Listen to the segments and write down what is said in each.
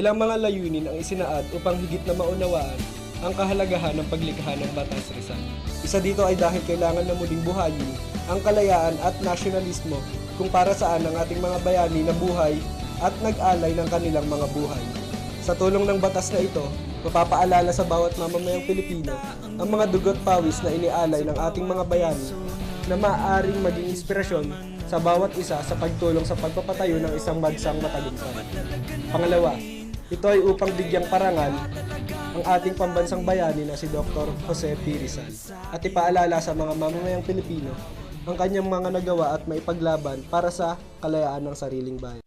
Ilang mga layunin ang isinaad upang higit na maunawaan ang kahalagahan ng paglikha ng Batas Rizal. Isa dito ay dahil kailangan na muling buhayin ang kalayaan at nasyonalismo kung para saan ang ating mga bayani na buhay at nag-alay ng kanilang mga buhay. Sa tulong ng batas na ito, mapapaalala sa bawat mamamayang Pilipino ang mga dugot pawis na inialay ng ating mga bayani na maaaring maging inspirasyon sa bawat isa sa pagtulong sa pagpapatayo ng isang bansang matagumpay. Pangalawa, ito ay upang bigyang parangal ang ating pambansang bayani na si Dr. Jose P. Rizal at ipaalala sa mga mamamayang Pilipino ang kanyang mga nagawa at maipaglaban para sa kalayaan ng sariling bayan.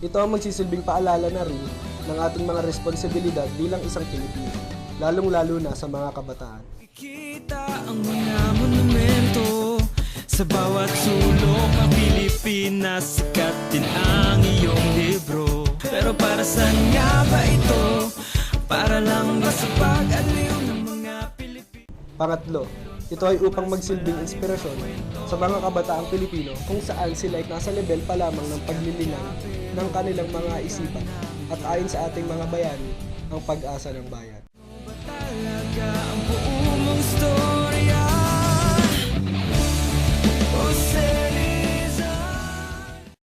Ito ang magsisilbing paalala na rin ng ating mga responsibilidad bilang isang Pilipino, lalong-lalo na sa mga kabataan. Kita ang mga monumento sa bawat sulok ng Pilipinas, sikat din ang iyong libro. Pero para saan nga ba ito? Para lang ba sa pag-aliw ng mga Pilipino? Pangatlo, ito ay upang magsilbing inspirasyon sa mga kabataang Pilipino kung saan sila ay nasa level pa lamang ng paglilinang ng kanilang mga isipan at ayon sa ating mga bayani, ang pag-asa ng bayan. Talaga ang buong mong story.